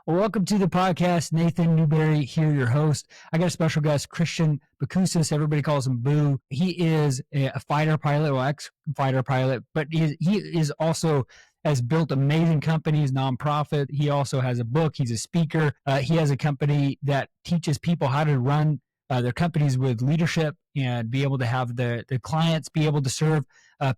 Well, welcome to the podcast. Nathan Newberry here, your host. I got a special guest, Christian Bocousis. Everybody calls him Boo. He is a fighter pilot, well, ex-fighter pilot, but he is also has built amazing companies, nonprofit. He also has a book. He's a speaker. He has a company that teaches people how to run their companies with leadership and be able to have the clients be able to serve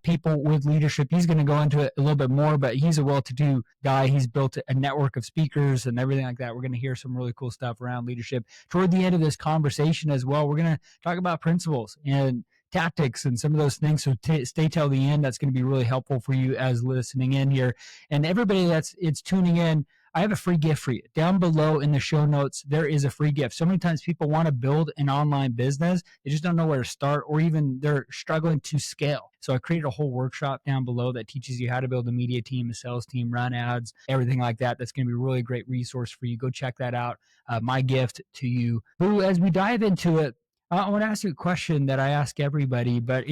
people with leadership. He's going to go into it a little bit more, but he's a well-to-do guy. He's built a network of speakers and everything like that. We're going to hear some really cool stuff around leadership. Toward the end of this conversation as well, we're going to talk about principles and tactics and some of those things. So stay till the end. That's going to be really helpful for you as listening in here. And everybody it's tuning in, I have a free gift for you. Down below in the show notes, there is a free gift. So many times people want to build an online business. They just don't know where to start, or even they're struggling to scale. So I created a whole workshop down below that teaches you how to build a media team, a sales team, run ads, everything like that. That's going to be a really great resource for you. Go check that out. My gift to you. Boo, as we dive into it, I want to ask you a question that I ask everybody, but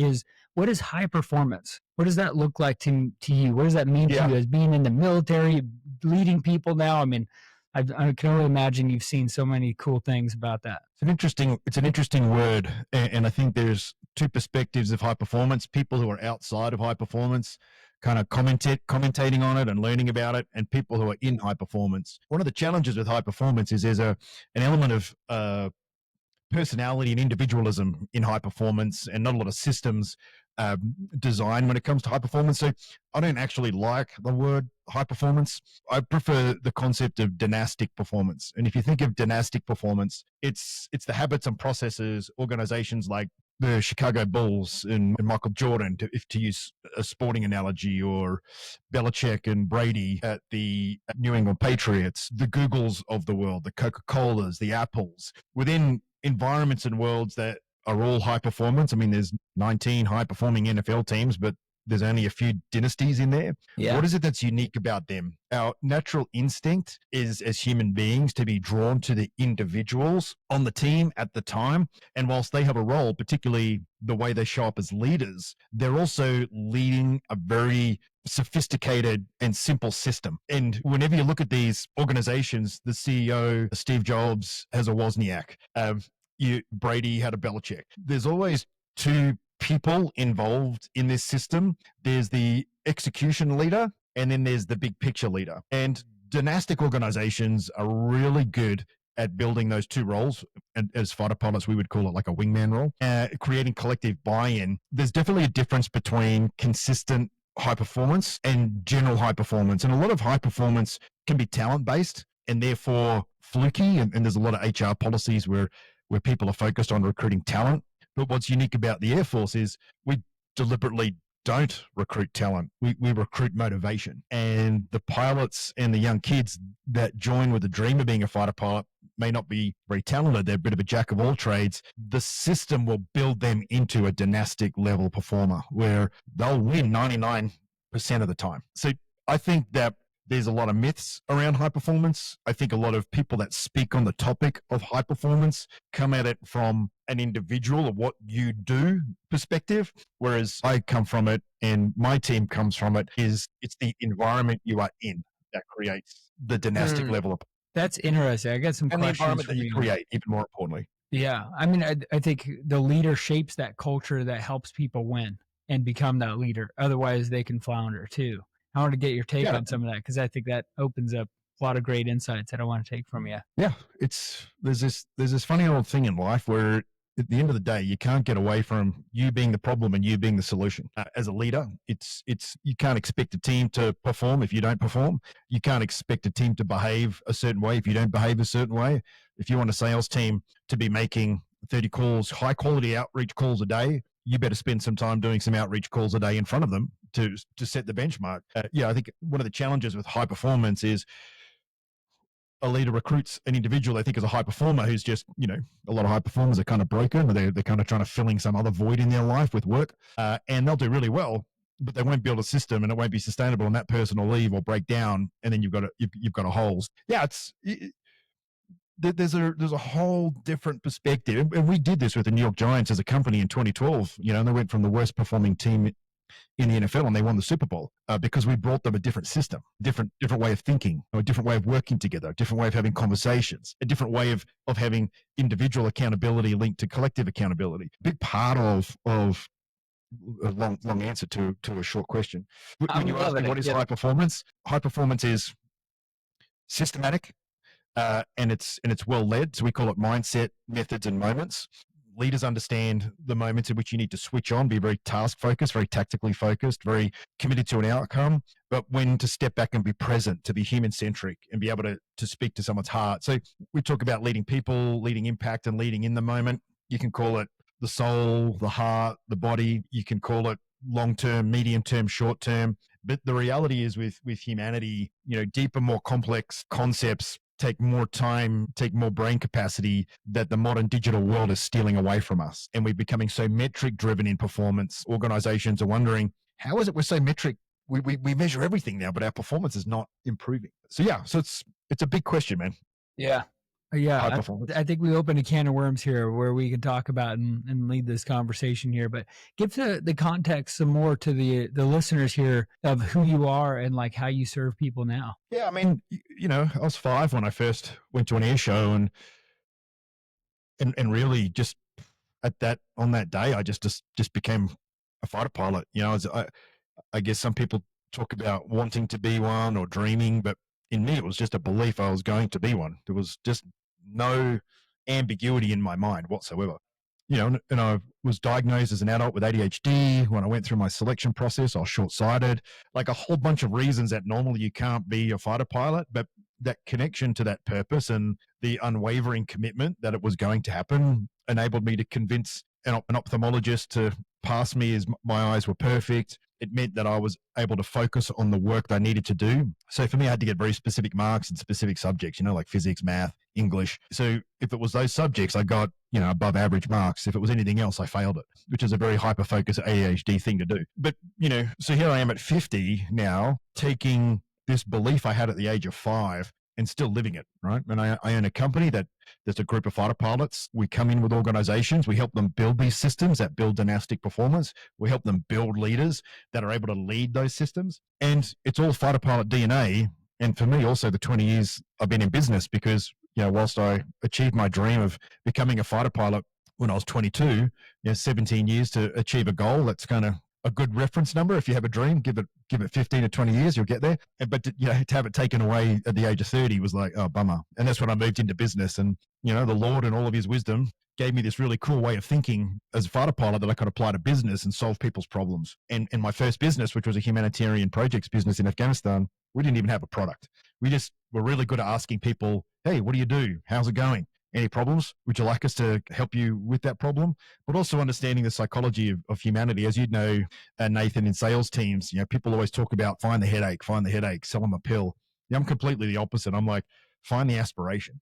what is high performance? What does that look like to you? What does that mean to you as being in the military, leading people now? I mean, I can only imagine you've seen so many cool things about that. It's an interesting word. And I think there's two perspectives of high performance: people who are outside of high performance, kind of commentating on it and learning about it, and people who are in high performance. One of the challenges with high performance is there's an element of personality and individualism in high performance, and not a lot of systems design when it comes to high performance. So I don't actually like the word high performance. I prefer the concept of dynastic performance. And if you think of dynastic performance, it's the habits and processes organizations like the Chicago Bulls and Michael Jordan, to use a sporting analogy, or Belichick and Brady at the New England Patriots, the Googles of the world, the Coca-Colas, the Apples, within environments and worlds that are all high performance. I mean, there's 19 high performing NFL teams, but there's only a few dynasties in there. Yeah. What is it that's unique about them? Our natural instinct is, as human beings, to be drawn to the individuals on the team at the time. And whilst they have a role, particularly the way they show up as leaders, they're also leading a very sophisticated and simple system. And whenever you look at these organizations, the CEO, Steve Jobs, has a Wozniak. Brady had a Belichick. There's always two people involved in this system. There's the execution leader, and then there's the big picture leader. And dynastic organizations are really good at building those two roles. And as fighter pilots, we would call it like a wingman role, creating collective buy-in. There's definitely a difference between consistent high performance and general high performance. And a lot of high performance can be talent-based and therefore fluky. And there's a lot of HR policies where people are focused on recruiting talent. But what's unique about the Air Force is we deliberately don't recruit talent. We recruit motivation. And the pilots and the young kids that join with the dream of being a fighter pilot may not be very talented. They're a bit of a jack of all trades. The system will build them into a dynastic level performer where they'll win 99% of the time. So I think that there's a lot of myths around high performance. I think a lot of people that speak on the topic of high performance come at it from an individual or what you do perspective, whereas I come from it and my team comes from it. It's the environment you are in that creates the dynastic level of. That's interesting. I got some questions. And the environment that you create, even more importantly. Yeah. I mean, I think the leader shapes that culture that helps people win and become that leader. Otherwise, they can flounder too. I want to get your take on some of that, because I think that opens up a lot of great insights that I want to take from you. Yeah, there's this funny old thing in life where at the end of the day, you can't get away from you being the problem and you being the solution. As a leader, it's you can't expect a team to perform if you don't perform. You can't expect a team to behave a certain way if you don't behave a certain way. If you want a sales team to be making 30 calls, high quality outreach calls a day, you better spend some time doing some outreach calls a day in front of them to set the benchmark. I think one of the challenges with high performance is a leader recruits an individual they think is a high performer who's just, a lot of high performers are kind of broken. They're kind of trying to filling some other void in their life with work, and they'll do really well, but they won't build a system and it won't be sustainable, and that person will leave or break down, and then you've got a holes. Yeah, there's a whole different perspective. And we did this with the New York Giants as a company in 2012, and they went from the worst performing team in the NFL and they won the Super Bowl because we brought them a different system, different way of thinking, a different way of working together, a different way of having conversations, a different way of having individual accountability linked to collective accountability. Big part of a long answer to a short question. When you ask me what is high performance, high performance is systematic and it's well led. So we call it mindset, methods, and moments. Leaders understand the moments in which you need to switch on, be very task focused, very tactically focused, very committed to an outcome, but when to step back and be present, to be human centric and be able to speak to someone's heart. So we talk about leading people, leading impact, and leading in the moment. You can call it the soul, the heart, the body. You can call it long-term, medium-term, short-term. But the reality is with humanity, deeper, more complex concepts take more time, take more brain capacity that the modern digital world is stealing away from us. And we're becoming so metric driven in performance. Organizations are wondering, how is it we're so metric? We measure everything now, but our performance is not improving. So it's a big question, man. Yeah. I think we opened a can of worms here where we can talk about and lead this conversation here, but give the context some more to the listeners here of who you are and like how you serve people now. Yeah. I mean, I was 5 when I first went to an air show and really just on that day, I just became a fighter pilot. I guess some people talk about wanting to be one or dreaming, but in me, it was just a belief I was going to be one. There was just no ambiguity in my mind whatsoever. And I was diagnosed as an adult with ADHD. When I went through my selection process, I was short-sighted, like a whole bunch of reasons that normally you can't be a fighter pilot, but that connection to that purpose and the unwavering commitment that it was going to happen enabled me to convince an ophthalmologist to pass me as my eyes were perfect. It meant that I was able to focus on the work that I needed to do. So for me, I had to get very specific marks in specific subjects, like physics, math, English. So if it was those subjects, I got, above average marks. If it was anything else, I failed it, which is a very hyper-focused ADHD thing to do. But, so here I am at 50 now, taking this belief I had at the age of 5 and still living it, right? And I own a company there's a group of fighter pilots. We come in with organizations. We help them build these systems that build dynastic performance. We help them build leaders that are able to lead those systems. And it's all fighter pilot DNA. And for me, also the 20 years I've been in business, because, whilst I achieved my dream of becoming a fighter pilot when I was 22, 17 years to achieve a goal, that's kind of a good reference number. If you have a dream, give it 15 to 20 years, you'll get there. But to have it taken away at the age of 30 was like, oh, bummer. And that's when I moved into business. And, the Lord and all of his wisdom gave me this really cool way of thinking as a fighter pilot that I could apply to business and solve people's problems. And my first business, which was a humanitarian projects business in Afghanistan, we didn't even have a product. We just were really good at asking people, hey, what do you do? How's it going? Any problems? Would you like us to help you with that problem? But also understanding the psychology of humanity. As you know, Nathan, in sales teams, people always talk about find the headache, sell them a pill. I'm completely the opposite. I'm like, find the aspiration,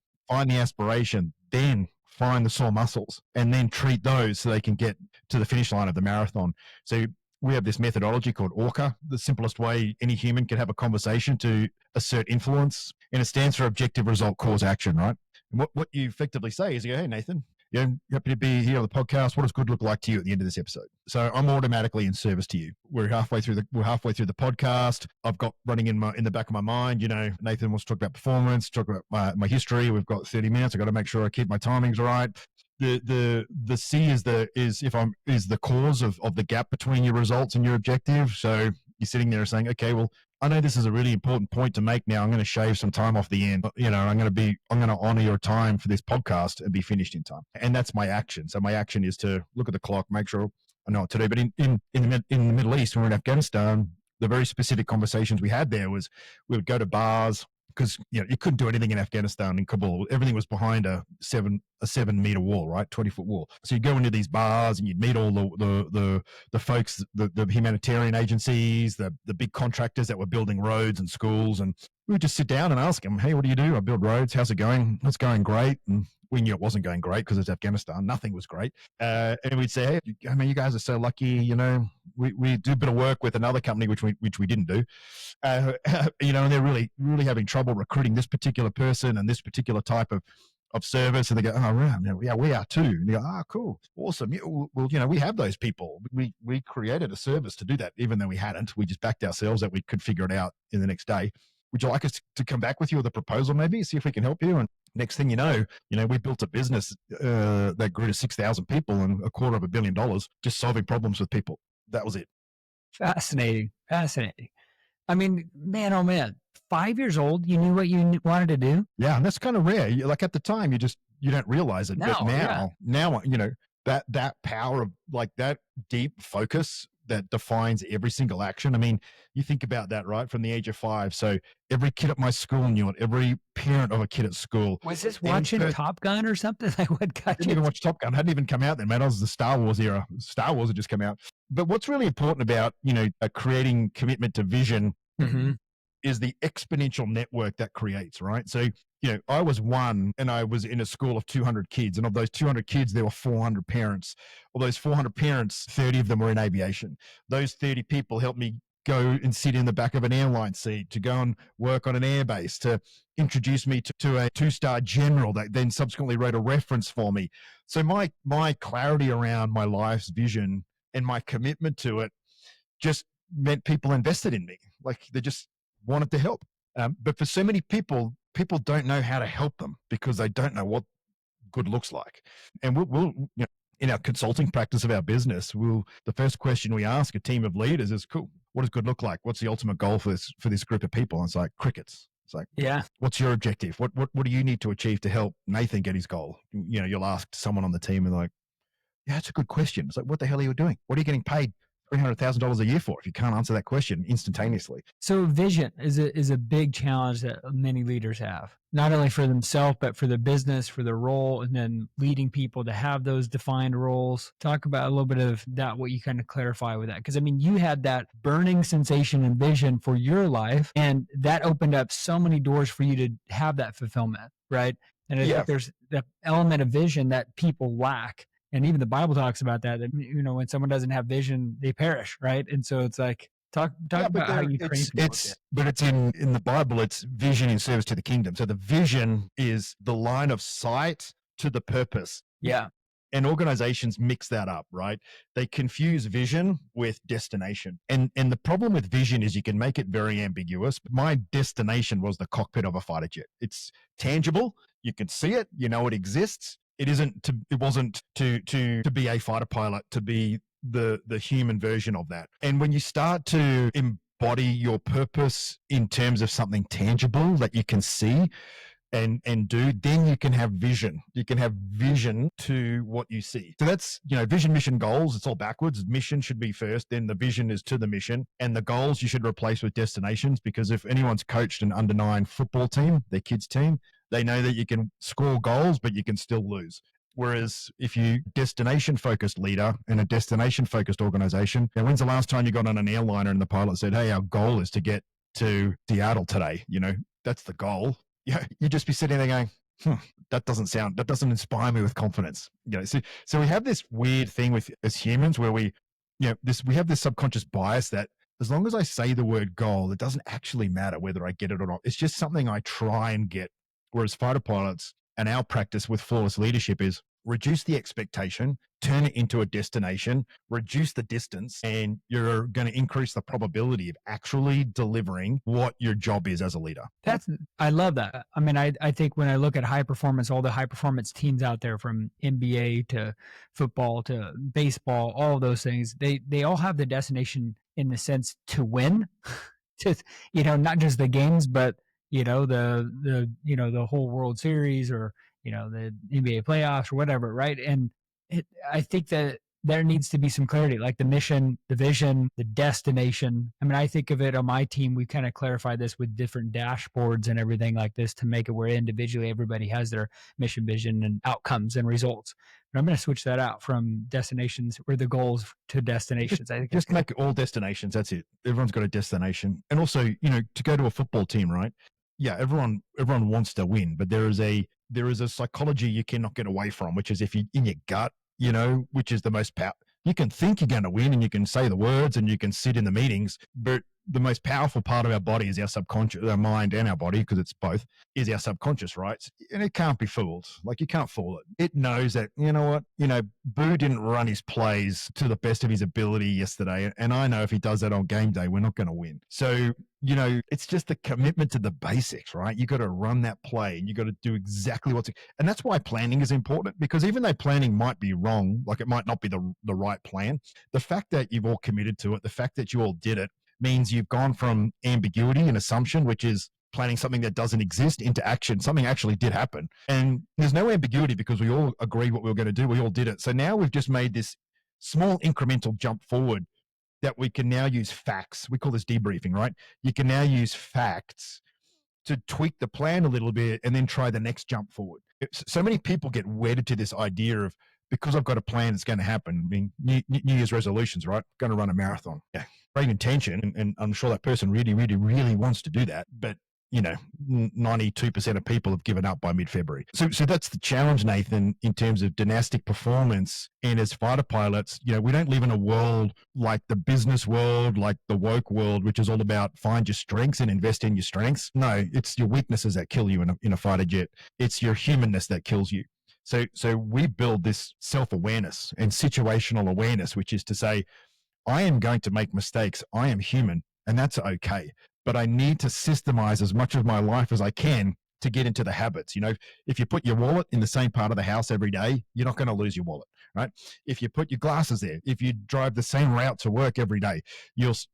then find the sore muscles, and then treat those so they can get to the finish line of the marathon. So we have this methodology called ORCA, the simplest way any human can have a conversation to assert influence. And it stands for objective, result, cause, action, right? And what you effectively say is, you go, hey, Nathan, happy to be here on the podcast. What does good look like to you at the end of this episode? So I'm automatically in service to you. We're halfway through the podcast. I've got running in the back of my mind, Nathan wants to talk about performance, talk about my history. We've got 30 minutes. I've got to make sure I keep my timings right. The C is the cause of the gap between your results and your objective. So you're sitting there saying, okay, well, I know this is a really important point to make now. I'm going to shave some time off the end. I'm going to honor your time for this podcast and be finished in time. And that's my action. So my action is to look at the clock, make sure I know what to do. But in the Middle East, when we're in Afghanistan, the very specific conversations we had there was we would go to bars, because you couldn't do anything in Afghanistan, in Kabul. Everything was behind a 7-meter wall, right, 20-foot wall. So you'd go into these bars and you'd meet all the folks, the humanitarian agencies, the big contractors that were building roads and schools, and we would just sit down and ask them, hey, what do you do? I build roads. How's it going? It's going great. And we knew it wasn't going great because it's Afghanistan. Nothing was great. And we'd say, hey, you guys are so lucky. We do a bit of work with another company, which we didn't do. And they're really, really having trouble recruiting this particular person and this particular type of of service, and they go, oh, right, yeah, we are too. And you go, ah, cool, awesome. Yeah, well, we have those people. We created a service to do that, even though we hadn't. We just backed ourselves that we could figure it out in the next day. Would you like us to come back with you with a proposal, maybe see if we can help you? And next thing you know, we built a business that grew to 6,000 people and $250 million just solving problems with people. That was it. Fascinating. I mean, man, oh man, 5 years old, you knew what you wanted to do. Yeah, and that's kind of rare. Like at the time, you don't realize it, but now, that power of like that deep focus that defines every single action. I mean, you think about that, right? From the age of 5. So every kid at my school knew it. Every parent of a kid at school. Was this watching Top Gun or something? Like what got you? I didn't even watch Top Gun. It hadn't even come out then, man. I was the Star Wars era. Star Wars had just come out. But what's really important about, creating commitment to vision is the exponential network that creates, right? So, I was one and I was in a school of 200 kids. And of those 200 kids, there were 400 parents. Of those 400 parents, 30 of them were in aviation. Those 30 people helped me go and sit in the back of an airline seat, to go and work on an airbase, to introduce me to a 2-star general that then subsequently wrote a reference for me. So my clarity around my life's vision and my commitment to it just meant people invested in me. Like they just wanted to help. But for so many people don't know how to help them because they don't know what good looks like. And we'll in our consulting practice of our business, the first question we ask a team of leaders is, cool, what does good look like? What's the ultimate goal for this group of people? And it's like crickets. It's like, yeah, what's your objective? What do you need to achieve to help Nathan get his goal? You'll ask someone on the team and they're like, yeah, that's a good question. It's like, what the hell are you doing? What are you getting paid $300,000 a year for if you can't answer that question instantaneously? So vision is a big challenge that many leaders have, not only for themselves, but for the business, for their role, and then leading people to have those defined roles. Talk about a little bit of that, what you kind of clarify with that. Because I mean, you had that burning sensation and vision for your life, and that opened up so many doors for you to have that fulfillment, right? And I think there's the element of vision that people lack. And even the Bible talks about that, when someone doesn't have vision, they perish, right? And so it's like, talk about how you train people. But it's in the Bible, it's vision in service to the kingdom. So the vision is the line of sight to the purpose. Yeah. And organizations mix that up, right? They confuse vision with destination. And the problem with vision is you can make it very ambiguous. My destination was the cockpit of a fighter jet. It's tangible. You can see it. It exists. It wasn't to be a fighter pilot, to be the human version of that. And when you start to embody your purpose in terms of something tangible that you can see and do, then you can have vision. You can have vision to what you see. So that's, vision, mission, goals. It's all backwards. Mission should be first, then the vision is to the mission, and the goals you should replace with destinations, because if anyone's coached an under 9 football team, their kids team, they know that you can score goals, but you can still lose. Whereas if you destination-focused leader in a destination-focused organization, now when's the last time you got on an airliner and the pilot said, hey, our goal is to get to Seattle today? That's the goal. Yeah, you'd just be sitting there going, that doesn't inspire me with confidence. So we have this weird thing as humans where we have this subconscious bias that as long as I say the word goal, it doesn't actually matter whether I get it or not. It's just something I try and get. Whereas fighter pilots and our practice with flawless leadership is reduce the expectation, turn it into a destination, reduce the distance, and you're going to increase the probability of actually delivering what your job is as a leader. I love that. I mean, I think when I look at high performance, all the high performance teams out there, from NBA to football to baseball, all of those things, they all have the destination in the sense to win, not just the games, but the whole World Series or, the NBA playoffs or whatever. Right. And I think that there needs to be some clarity, like the mission, the vision, the destination. I mean, I think of it on my team, we kind of clarify this with different dashboards and everything like this to make it where individually everybody has their mission, vision, and outcomes and results. But I'm going to switch that out from destinations or the goals to destinations. I think just make it all destinations. That's it. Everyone's got a destination. And also, to go to a football team, right? Yeah, everyone wants to win, but there is a psychology you cannot get away from, which is if you in your gut, which is the most power. You can think you're going to win and you can say the words and you can sit in the meetings, but the most powerful part of our body is our subconscious, our mind and our body, because it's both, is our subconscious, right? And it can't be fooled. Like, you can't fool it. It knows that, you know what, Boo didn't run his plays to the best of his ability yesterday. And I know if he does that on game day, we're not going to win. So, it's just the commitment to the basics, right? You got to run that play and you got to do exactly and that's why planning is important, because even though planning might be wrong, like it might not be the right plan, the fact that you've all committed to it, the fact that you all did it, means you've gone from ambiguity and assumption, which is planning something that doesn't exist, into action. Something actually did happen. And there's no ambiguity because we all agreed what we were going to do. We all did it. So now we've just made this small incremental jump forward that we can now use facts. We call this debriefing, right? You can now use facts to tweak the plan a little bit and then try the next jump forward. So many people get wedded to this idea of, because I've got a plan, it's going to happen. I mean, New Year's resolutions, right? Going to run a marathon. Yeah, great intention. And I'm sure that person really, really, really wants to do that. But 92% of people have given up by mid-February. So that's the challenge, Nathan, in terms of dynastic performance. And as fighter pilots, we don't live in a world like the business world, like the woke world, which is all about find your strengths and invest in your strengths. No, it's your weaknesses that kill you in a fighter jet. It's your humanness that kills you. So we build this self-awareness and situational awareness, which is to say, I am going to make mistakes. I am human, and that's okay. But I need to systemize as much of my life as I can to get into the habits. If you put your wallet in the same part of the house every day, you're not going to lose your wallet, right? If you put your glasses there, if you drive the same route to work every day,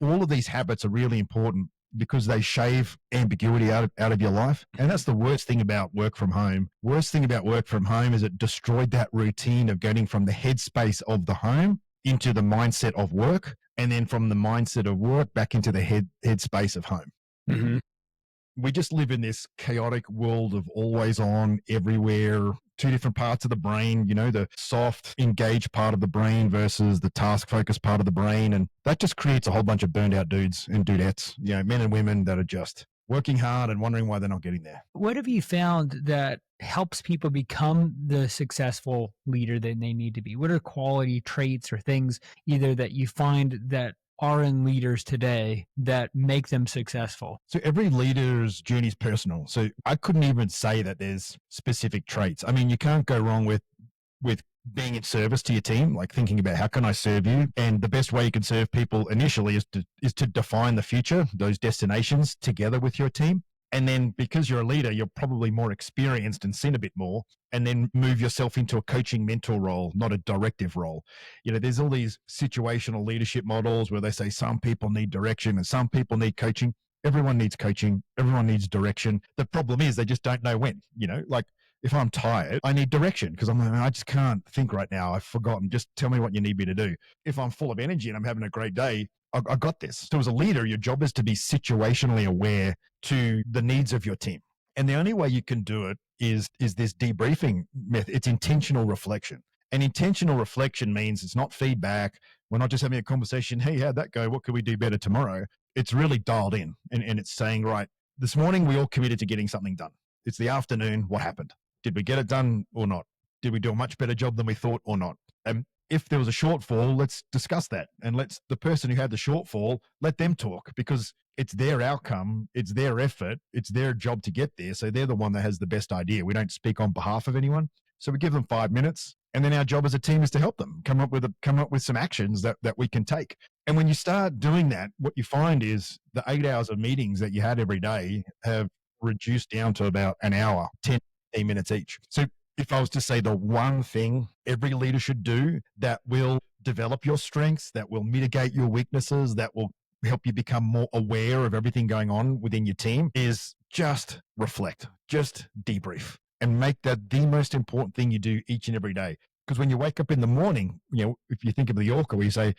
all of these habits are really important because they shave ambiguity out of your life. And that's the worst thing about work from home. Worst thing about work from home is it destroyed that routine of getting from the headspace of the home into the mindset of work, and then from the mindset of work back into the headspace of home. Mm-hmm. We just live in this chaotic world of always on, everywhere, two different parts of the brain, the soft, engaged part of the brain versus the task-focused part of the brain. And that just creates a whole bunch of burned out dudes and dudettes, men and women that are just working hard and wondering why they're not getting there. What have you found that helps people become the successful leader that they need to be? What are quality traits or things either that you find that are in leaders today that make them successful? So every leader's journey is personal. So I couldn't even say that there's specific traits. I mean, you can't go wrong with being in service to your team, like thinking about how can I serve you? And the best way you can serve people initially is to define the future, those destinations together with your team. And then because you're a leader, you're probably more experienced and seen a bit more, and then move yourself into a coaching mentor role, not a directive role. There's all these situational leadership models where they say some people need direction and some people need coaching. Everyone needs coaching. Everyone needs direction. The problem is they just don't know when, like if I'm tired, I need direction because I just can't think right now. I've forgotten. Just tell me what you need me to do. If I'm full of energy and I'm having a great day, I got this. So as a leader, your job is to be situationally aware to the needs of your team. And the only way you can do it is this debriefing method. It's intentional reflection. And intentional reflection means it's not feedback. We're not just having a conversation. Hey, how'd that go? What could we do better tomorrow? It's really dialed in. And it's saying, right, this morning we all committed to getting something done. It's the afternoon. What happened? Did we get it done or not? Did we do a much better job than we thought or not? If there was a shortfall, let's discuss that. And let's the person who had the shortfall, let them talk because it's their outcome, it's their effort, it's their job to get there. So they're the one that has the best idea. We don't speak on behalf of anyone. So we give them 5 minutes. And then our job as a team is to help them come up with some actions that we can take. And when you start doing that, what you find is the 8 hours of meetings that you had every day have reduced down to about an hour, 10 minutes each. So if I was to say the one thing every leader should do that will develop your strengths, that will mitigate your weaknesses, that will help you become more aware of everything going on within your team is just reflect, just debrief, and make that the most important thing you do each and every day. Because when you wake up in the morning, if you think of the Orca where you say,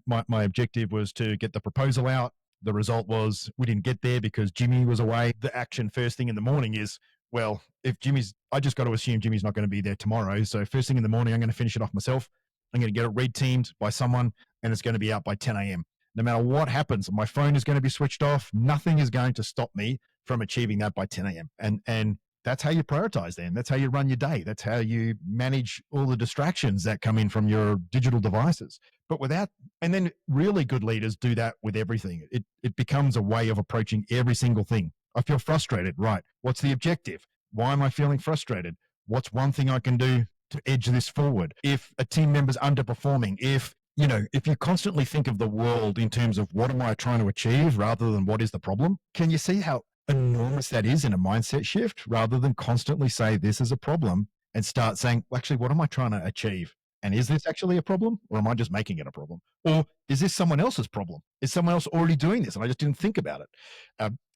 my objective was to get the proposal out. The result was we didn't get there because Jimmy was away. The action first thing in the morning is, well, I just got to assume Jimmy's not going to be there tomorrow. So first thing in the morning, I'm going to finish it off myself. I'm going to get it reteamed by someone and it's going to be out by 10 a.m. No matter what happens, my phone is going to be switched off. Nothing is going to stop me from achieving that by 10 a.m. And that's how you prioritize then. That's how you run your day. That's how you manage all the distractions that come in from your digital devices. but without, and then really good leaders do that with everything. It becomes a way of approaching every single thing. I feel frustrated, right? What's the objective? Why am I feeling frustrated? What's one thing I can do to edge this forward? If a team member's underperforming, if you constantly think of the world in terms of what am I trying to achieve rather than what is the problem, can you see how enormous that is in a mindset shift, rather than constantly say this is a problem and start saying, well, actually, what am I trying to achieve? And is this actually a problem, or am I just making it a problem? Or is this someone else's problem? Is someone else already doing this and I just didn't think about it?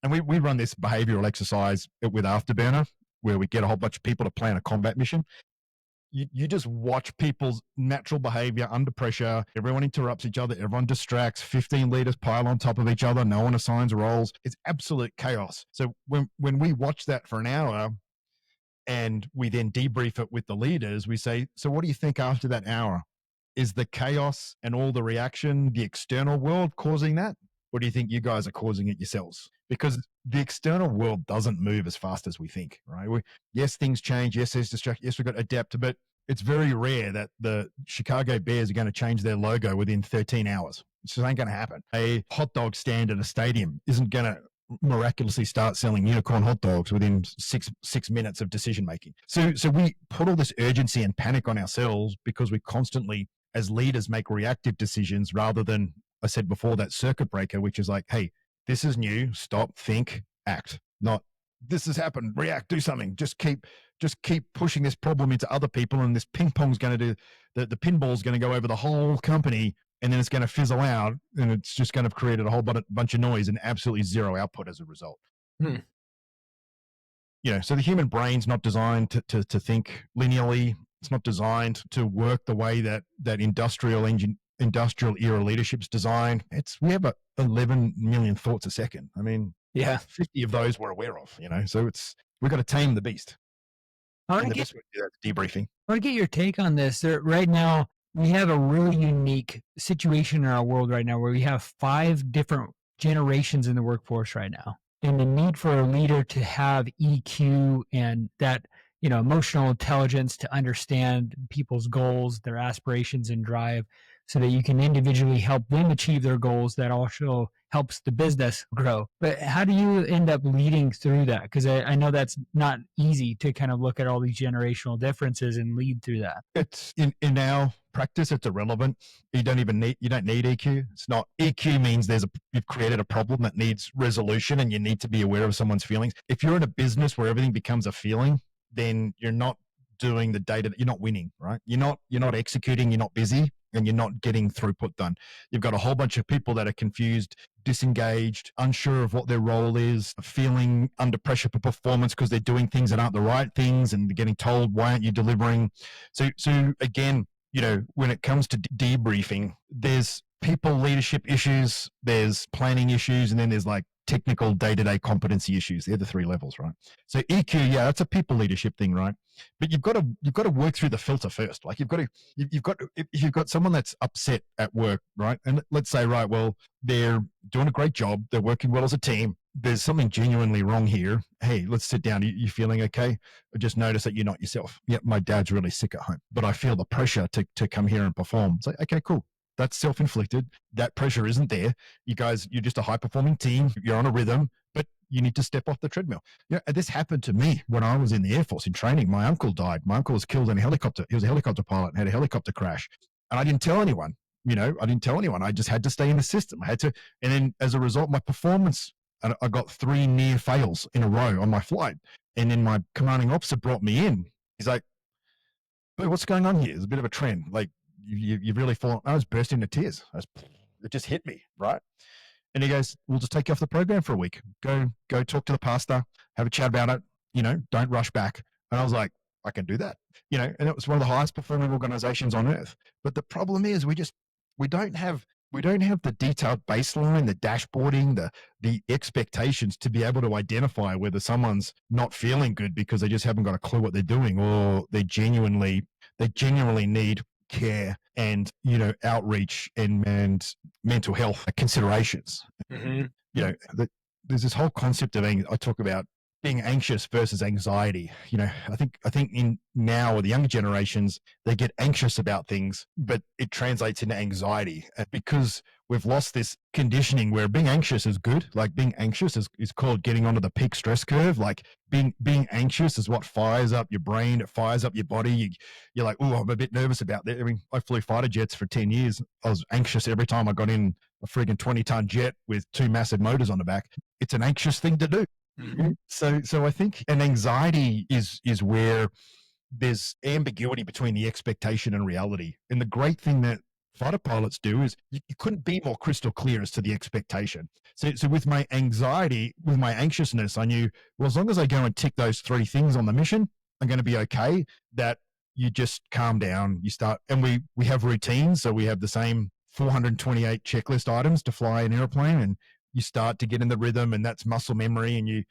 And we run this behavioral exercise with Afterburner, where we get a whole bunch of people to plan a combat mission. You just watch people's natural behavior under pressure. Everyone interrupts each other. Everyone distracts. 15 leaders pile on top of each other. No one assigns roles. It's absolute chaos. So when we watch that for an hour and we then debrief it with the leaders, we say, so what do you think after that hour? Is the chaos and all the reaction the external world causing that? Or do you think you guys are causing it yourselves? Because the external world doesn't move as fast as we think, right? Yes, things change. Yes, there's distraction. Yes, we've got to adapt, but it's very rare that the Chicago Bears are going to change their logo within 13 hours. It just ain't going to happen. A hot dog stand at a stadium isn't going to miraculously start selling unicorn hot dogs within six minutes of decision making. So we put all this urgency and panic on ourselves because we constantly, as leaders, make reactive decisions rather than, I said before, that circuit breaker, which is like, hey, this is new. Stop, think, act. Not this has happened. React, do something. Just keep pushing this problem into other people, and this ping pong's going to do the pinball's going to go over the whole company, and then it's going to fizzle out, and it's just going to have created a whole bunch of noise and absolutely zero output as a result. So the human brain's not designed to think linearly. It's not designed to work the way that industrial era leadership's designed. We have 11 million thoughts a second. I mean, 50 of those we're aware of, so we've got to tame the beast. And the best way to do that is debriefing. I want to get your take on this. Right now, we have a really unique situation in our world right now where we have 5 different generations in the workforce right now. And the need for a leader to have EQ and that, emotional intelligence to understand people's goals, their aspirations and drive, so that you can individually help them achieve their goals. That also helps the business grow. But how do you end up leading through that? Because I know that's not easy to kind of look at all these generational differences and lead through that. It's in our practice, it's irrelevant. You don't need EQ. It's not. EQ means you've created a problem that needs resolution, and you need to be aware of someone's feelings. If you're in a business where everything becomes a feeling, then you're not doing the data. You're not winning, right? You're not executing. You're not busy, and you're not getting throughput done. You've got a whole bunch of people that are confused, disengaged, unsure of what their role is, feeling under pressure for performance because they're doing things that aren't the right things, and they're getting told, why aren't you delivering? So again, when it comes to debriefing, there's people leadership issues, there's planning issues, and then there's like technical day-to-day competency issues. They're the 3 levels, right? So EQ, that's a people leadership thing, right? But you've got to work through the filter first. Like if you've got someone that's upset at work, right? And let's say, right, well, they're doing a great job, they're working well as a team, there's something genuinely wrong here. Hey, let's sit down. You feeling okay? I just noticed that you're not yourself. Yeah, my dad's really sick at home, but I feel the pressure to come here and perform. It's like, okay, cool. That's self-inflicted. That pressure isn't there. You're just a high-performing team. You're on a rhythm, but you need to step off the treadmill. This happened to me when I was in the Air Force in training. My uncle died. My uncle was killed in a helicopter. He was a helicopter pilot and had a helicopter crash. And I didn't tell anyone. I just had to stay in the system. I had to. And then as a result, my performance, I got 3 near fails in a row on my flight. And then my commanding officer brought me in. He's like, "Hey, what's going on here? There's a bit of a trend. Like, you've really fallen." I was bursting into tears. It just hit me, right? And he goes, "We'll just take you off the program for a week. Go talk to the pastor, have a chat about it. Don't rush back." And I was like, I can do that. And it was one of the highest performing organizations on earth. But the problem is we don't have the detailed baseline, the dashboarding, the expectations to be able to identify whether someone's not feeling good because they just haven't got a clue what they're doing, or they genuinely need care and outreach and mental health considerations. There's this whole concept of I talk about being anxious versus anxiety. I think in now with the younger generations, they get anxious about things, but it translates into anxiety because we've lost this conditioning where being anxious is good. Like being anxious is called getting onto the peak stress curve. Like being anxious is what fires up your brain. It fires up your body. You're like, oh, I'm a bit nervous about that. I mean, I flew fighter jets for 10 years. I was anxious every time I got in a friggin' 20-ton jet with 2 massive motors on the back. It's an anxious thing to do. Mm-hmm. So I think an anxiety is where there's ambiguity between the expectation and reality. And the great thing that fighter pilots do is you couldn't be more crystal clear as to the expectation. So with my anxiety, with my anxiousness, I knew, well, as long as I go and tick those 3 things on the mission, I'm going to be okay. That you just calm down, you start, and we have routines. So we have the same 428 checklist items to fly an airplane, and you start to get in the rhythm, and that's muscle memory, and you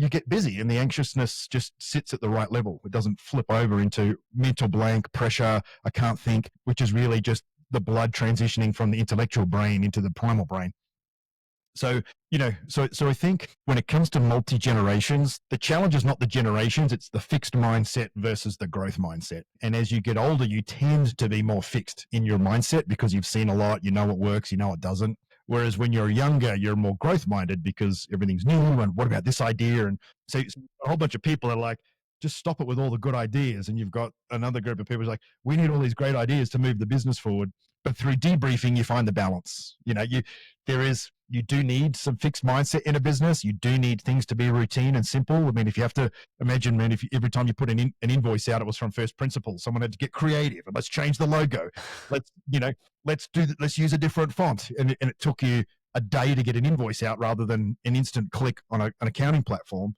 get busy, and the anxiousness just sits at the right level. It doesn't flip over into mental blank, pressure, I can't think, which is really just the blood transitioning from the intellectual brain into the primal brain. So I think when it comes to multi-generations, the challenge is not the generations, it's the fixed mindset versus the growth mindset. And as you get older, you tend to be more fixed in your mindset because you've seen a lot, you know what works, you know what doesn't. Whereas when you're younger, you're more growth minded because everything's new. And what about this idea? And so a whole bunch of people are like, just stop it with all the good ideas. And you've got another group of people who's like, we need all these great ideas to move the business forward. But through debriefing, you find the balance. You do need some fixed mindset in a business. You do need things to be routine and simple. I mean, if you have to imagine, man, if every time you put an invoice out, it was from first principles, someone had to get creative and let's change the logo. Let's use a different font. And it took you a day to get an invoice out rather than an instant click on an accounting platform.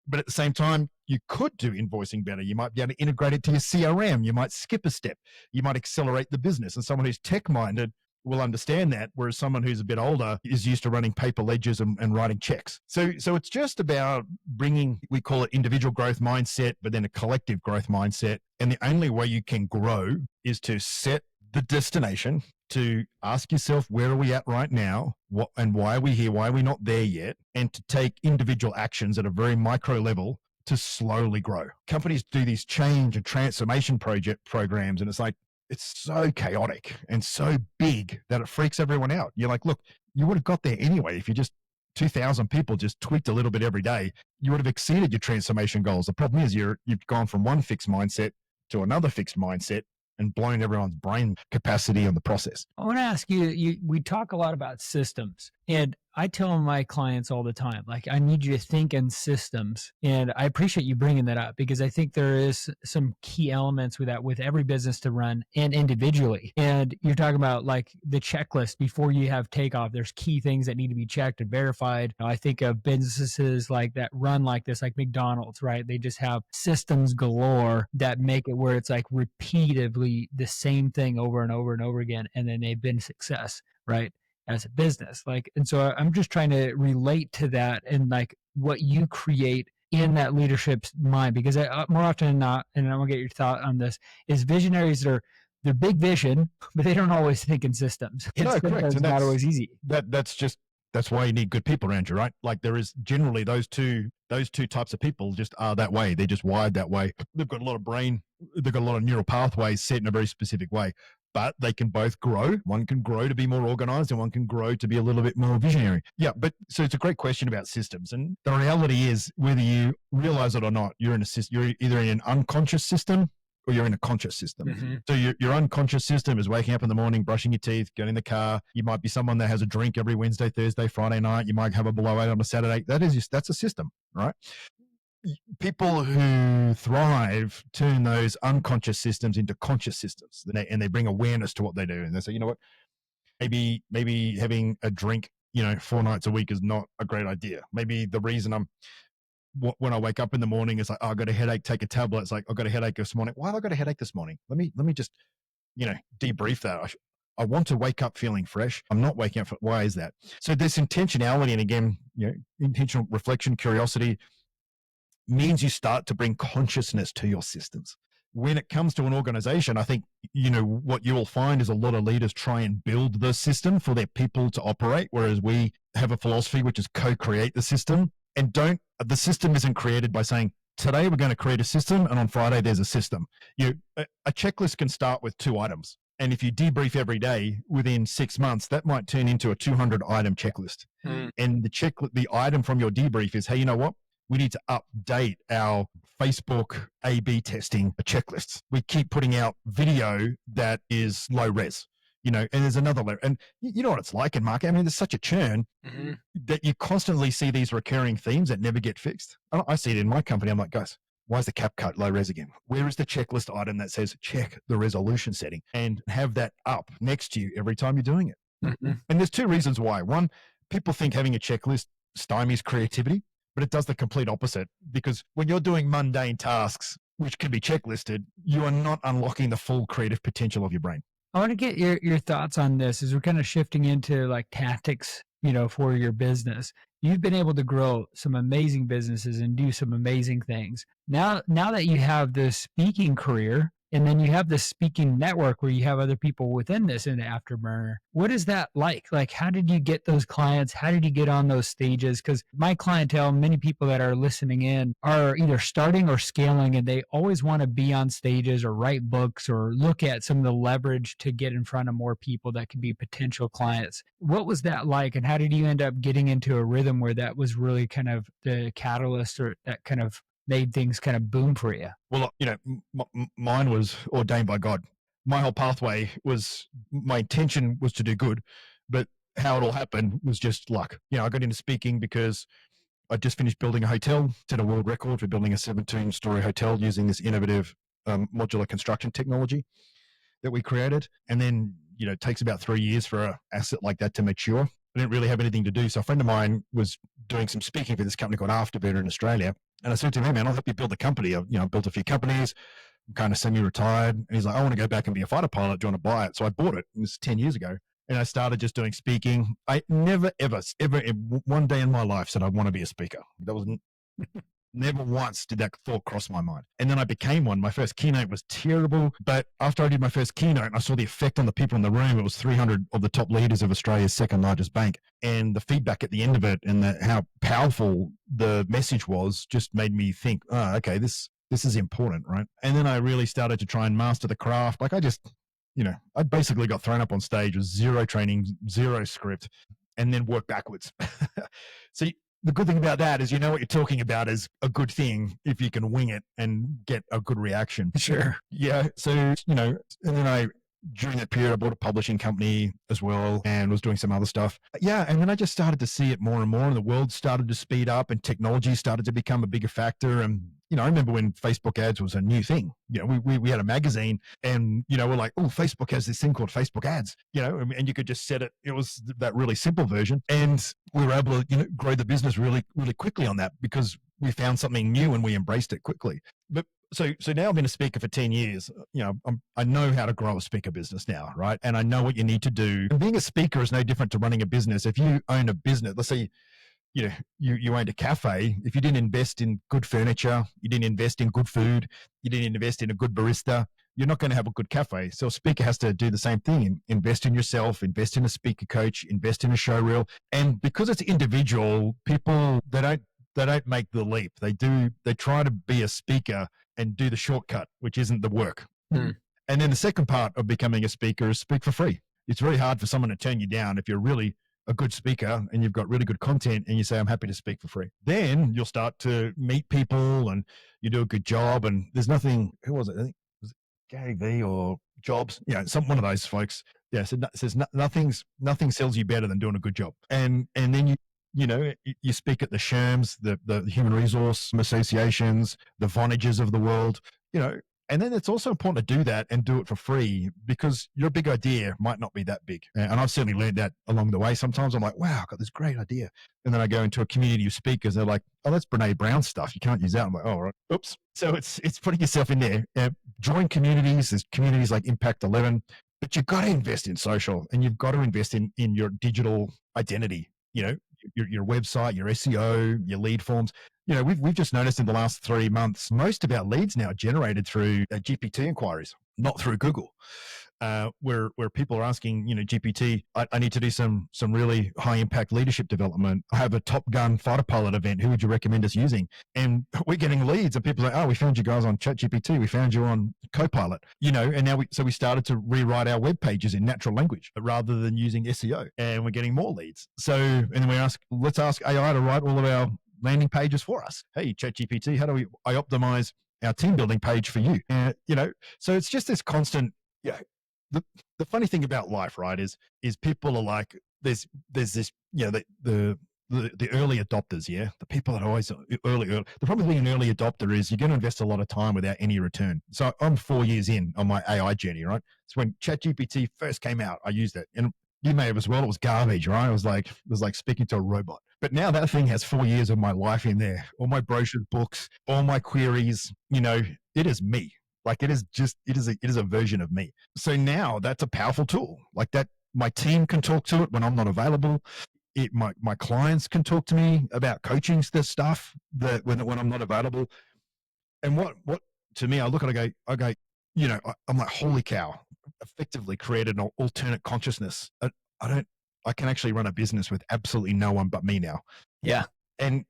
But at the same time, you could do invoicing better. You might be able to integrate it to your CRM. You might skip a step. You might accelerate the business. And someone who's tech-minded will understand that, whereas someone who's a bit older is used to running paper ledgers and writing checks. So it's just about bringing, we call it individual growth mindset, but then a collective growth mindset. And the only way you can grow is to set the destination, to ask yourself, where are we at right now? What and why are we here? Why are we not there yet? And to take individual actions at a very micro level to slowly grow. Companies do these change and transformation programs, and it's like, it's so chaotic and so big that it freaks everyone out. You're like, look, you would have got there anyway. If you just 2,000 people just tweaked a little bit every day, you would have exceeded your transformation goals. The problem is you've gone from one fixed mindset to another fixed mindset and blown everyone's brain capacity on the process. I want to ask you, we talk a lot about systems, and I tell my clients all the time, like, I need you to think in systems. And I appreciate you bringing that up because I think there is some key elements with that, with every business to run and individually. And you're talking about like the checklist before you have takeoff. There's key things that need to be checked and verified. I think of businesses like that run like this, like McDonald's, right? They just have systems galore that make it where it's like repeatedly the same thing over and over and over again. And then they've been success, right? As a business. And so I'm just trying to relate to that and like what you create in that leadership's mind, because more often than not, and I want to get your thought on this, is visionaries they're big vision, but they don't always think in systems. Correct. It's not always easy. That's why you need good people around you, right? Like there is generally those two types of people just are that way. They're just wired that way. They've got a lot of brain, they've got a lot of neural pathways set in a very specific way. But they can both grow. One can grow to be more organized and one can grow to be a little bit more visionary. Yeah, but so it's a great question about systems. And the reality is, whether you realize it or not, you're either in an unconscious system or you're in a conscious system. Mm-hmm. So your unconscious system is waking up in the morning, brushing your teeth, getting in the car. You might be someone that has a drink every Wednesday, Thursday, Friday night. You might have a blowout on a Saturday. That's a system, right? People who thrive turn those unconscious systems into conscious systems, and they bring awareness to what they do. And they say, you know what, maybe having a drink, 4 nights a week is not a great idea. Maybe the reason when I wake up in the morning is like, oh, I got a headache, take a tablet. It's like, I got a headache this morning. Why have I got a headache this morning? Let me just, debrief that. I want to wake up feeling fresh. I'm not waking up. Why is that? So this intentionality, and again, intentional reflection, curiosity, means you start to bring consciousness to your systems. When it comes to an organization, I think, what you will find is a lot of leaders try and build the system for their people to operate, whereas we have a philosophy which is co-create the system. And the system isn't created by saying, today we're going to create a system and on Friday there's a system. A checklist can start with 2 items. And if you debrief every day within 6 months, that might turn into a 200 item checklist. And the item from your debrief is, hey, you know what? We need to update our Facebook A/B testing checklists. We keep putting out video that is low res, and there's another layer. And you know what it's like in marketing. I mean, there's such a churn that you constantly see these recurring themes that never get fixed. I see it in my company. I'm like, guys, why is the cap cut low res again? Where is the checklist item that says check the resolution setting, and have that up next to you every time you're doing it? And there's 2 reasons why. One, people think having a checklist stymies creativity, but it does the complete opposite, because when you're doing mundane tasks, which can be checklisted, you are not unlocking the full creative potential of your brain. I want to get your thoughts on this as we're kind of shifting into like tactics, for your business. You've been able to grow some amazing businesses and do some amazing things. Now that you have this speaking career, and then you have this speaking network where you have other people within this in the afterburner, what is that like? Like, how did you get those clients? How did you get on those stages? Because my clientele, many people that are listening in, are either starting or scaling, and they always want to be on stages or write books or look at some of the leverage to get in front of more people that could be potential clients. What was that like? And how did you end up getting into a rhythm where that was really kind of the catalyst, or that kind of made things kind of boom for you? Well, mine was ordained by God. My whole pathway was, my intention was to do good, but how it all happened was just luck. I got into speaking because I just finished building a hotel, set a world record for building a 17-story hotel using this innovative modular construction technology that we created. And then, it takes about 3 years for an asset like that to mature. I didn't really have anything to do. So a friend of mine was doing some speaking for this company called Afterburner in Australia. And I said to him, hey man, I'll help you build a company. I've built a few companies. I'm kind of semi-retired. And he's like, I want to go back and be a fighter pilot. Do you want to buy it? So I bought it. It was 10 years ago. And I started just doing speaking. I never, ever, one day in my life said I want to be a speaker. That was never once did that thought cross my mind. And then I became one. My first keynote was terrible. But after I did my first keynote, I saw the effect on the people in the room. It was 300 of the top leaders of Australia's second largest bank. And the feedback at the end of it, and how powerful the message was, just made me think, oh, okay, this is important, right? And then I really started to try and master the craft. Like I basically got thrown up on stage with 0 training, 0 script, and then work backwards. So the good thing about that is, what you're talking about is a good thing if you can wing it and get a good reaction. Sure. Yeah. So, and then during that period, I bought a publishing company as well and was doing some other stuff. Yeah. And then I just started to see it more and more, and the world started to speed up and technology started to become a bigger factor. And, I remember when Facebook ads was a new thing. We had a magazine, and, we're like, oh, Facebook has this thing called Facebook ads, and you could just set it. It was that really simple version. And we were able to, grow the business really, really quickly on that, because we found something new and we embraced it quickly. But so now I've been a speaker for 10 years. I know how to grow a speaker business now, right? And I know what you need to do. And being a speaker is no different to running a business. If you own a business, let's say, you owned a cafe. If you didn't invest in good furniture, you didn't invest in good food, you didn't invest in a good barista, you're not going to have a good cafe. So a speaker has to do the same thing: invest in yourself, invest in a speaker coach, invest in a show reel. And because it's individual, people, they don't make the leap. They try to be a speaker and do the shortcut, which isn't the work. And then the second part of becoming a speaker is speak for free. It's very hard for someone to turn you down if you're really a good speaker and you've got really good content and you say, I'm happy to speak for free. Then you'll start to meet people and you do a good job. And there's nothing, who was it? I think it was Gary Vee or Jobs. One of those folks. Yeah. So it says nothing sells you better than doing a good job. And then you speak at the SHRMs, the human resource associations, the Vonages of the world, and then it's also important to do that and do it for free, because your big idea might not be that big. And I've certainly learned that along the way. Sometimes I'm like, wow, I've got this great idea. And then I go into a community of speakers. They're like, oh, that's Brene Brown stuff. You can't use that. I'm like, oh, right. Oops. So it's putting yourself in there. Join communities. There's communities like Impact 11, but you've got to invest in social, and you've got to invest in your digital identity, your website, your SEO, your lead forms. We've just noticed in the last 3 months, most of our leads now are generated through GPT inquiries, not through Google. where people are asking, GPT, I need to do some really high impact leadership development. I have a Top Gun fighter pilot event. Who would you recommend us using? And we're getting leads, and people are like, oh, we found you guys on ChatGPT. We found you on Copilot. And now we started to rewrite our web pages in natural language rather than using SEO, and we're getting more leads. So, and then let's ask AI to write all of our landing pages for us. Hey, ChatGPT, how do I optimize our team building page for you? So it's just this constant. The funny thing about life, right, is people are like, there's this, the early adopters, the people that are always early. The problem with being an early adopter is you're going to invest a lot of time without any return. So I'm 4 years in on my AI journey, right? So when ChatGPT first came out, I used it, and you may have as well. It was garbage, right? It was like speaking to a robot. But now that thing has 4 years of my life in there, all my brochures, books, all my queries. It is me. Like it is a version of me. So now that's a powerful tool. Like that, my team can talk to it when I'm not available. My clients can talk to me about coaching this stuff that when I'm not available. And what to me, I look at it, I go, I'm like, holy cow! Effectively created an alternate consciousness. I can actually run a business with absolutely no one but me now. Yeah. And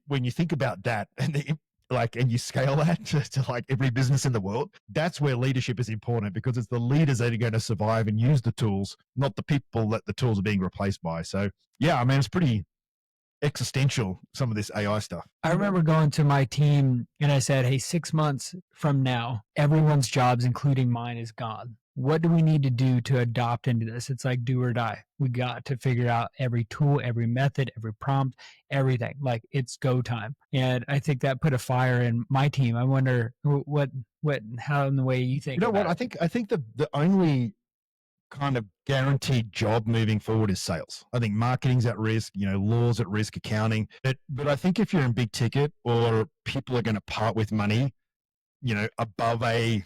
when you think about that, and you scale that to like every business in the world, that's where leadership is important, because it's the leaders that are going to survive and use the tools, not the people that the tools are being replaced by. So yeah, I mean, it's pretty existential, some of this AI stuff. I remember going to my team and I said, hey, 6 months from now, everyone's jobs, including mine, is gone. What do we need to do to adopt into this? It's like do or die. We got to figure out every tool, every method, every prompt, everything. Like it's go time. And I think that put a fire in my team. I wonder how in the way you think. You know what? I think the only kind of guaranteed job moving forward is sales. I think marketing's at risk, laws at risk, accounting. But I think if you're in big ticket, or people are going to part with money, above an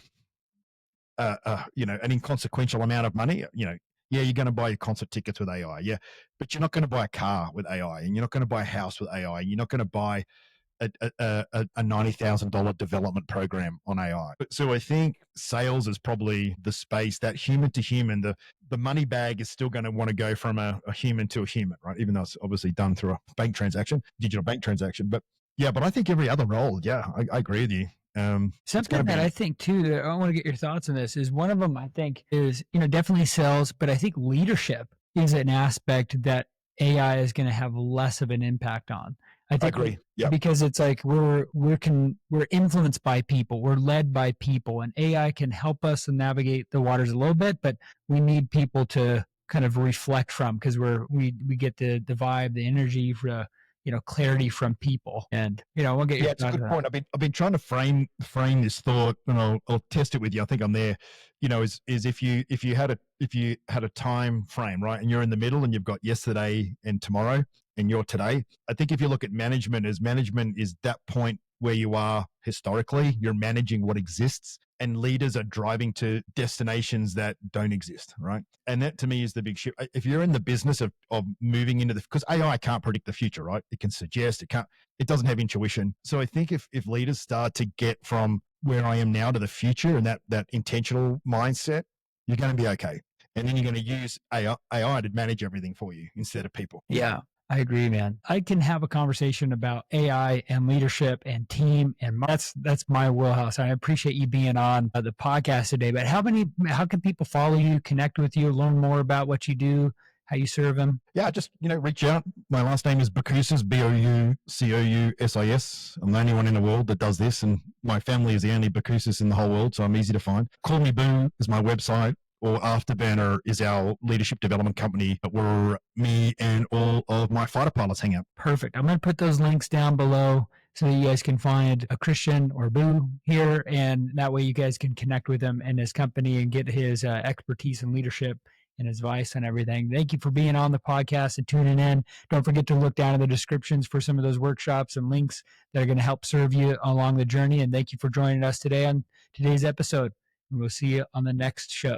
inconsequential amount of money, you're going to buy your concert tickets with AI. Yeah. But you're not going to buy a car with AI, and you're not going to buy a house with AI. You're not going to buy a $90,000 development program on AI. So I think sales is probably the space that human to human, the money bag is still going to want to go from a human to a human, right? Even though it's obviously done through a bank transaction, digital bank transaction. But I think every other role, I agree with you. Something that I think too, that I want to get your thoughts on this, is one of them I think is, definitely sales, but I think leadership is an aspect that AI is going to have less of an impact on. I agree. Yeah. Because it's like we're influenced by people, we're led by people, and AI can help us navigate the waters a little bit, but we need people to kind of reflect from, because we get the vibe, the energy, for clarity from people. And we'll get your it's a good point. I've been trying to frame this thought, and I'll test it with you. I think I'm there. Is if you had a time frame, right, and you're in the middle, and you've got yesterday and tomorrow, and you're today. I think if you look at management is that point where you are historically, you're managing what exists, and leaders are driving to destinations that don't exist, right? And that to me is the big shift. If you're in the business of moving into because AI can't predict the future, right? It can suggest, it doesn't have intuition. So I think if leaders start to get from where I am now to the future, and that intentional mindset, you're going to be okay. And then you're going to use AI to manage everything for you instead of people. Yeah. I agree, man. I can have a conversation about AI and leadership and team, and that's my wheelhouse. I appreciate you being on the podcast today. But how can people follow you, connect with you, learn more about what you do, how you serve them? Yeah, just reach out. My last name is Bocousis, Boucousis. I'm the only one in the world that does this, and my family is the only Bocousis in the whole world, so I'm easy to find. Call Me Boo is my website. Or Afterburner is our leadership development company where me and all of my fighter pilots hang out. Perfect. I'm going to put those links down below so that you guys can find a Christian or Boo here, and that way you guys can connect with him and his company and get his expertise in leadership and his advice on everything. Thank you for being on the podcast and tuning in. Don't forget to look down in the descriptions for some of those workshops and links that are going to help serve you along the journey. And thank you for joining us today on today's episode. And we'll see you on the next show.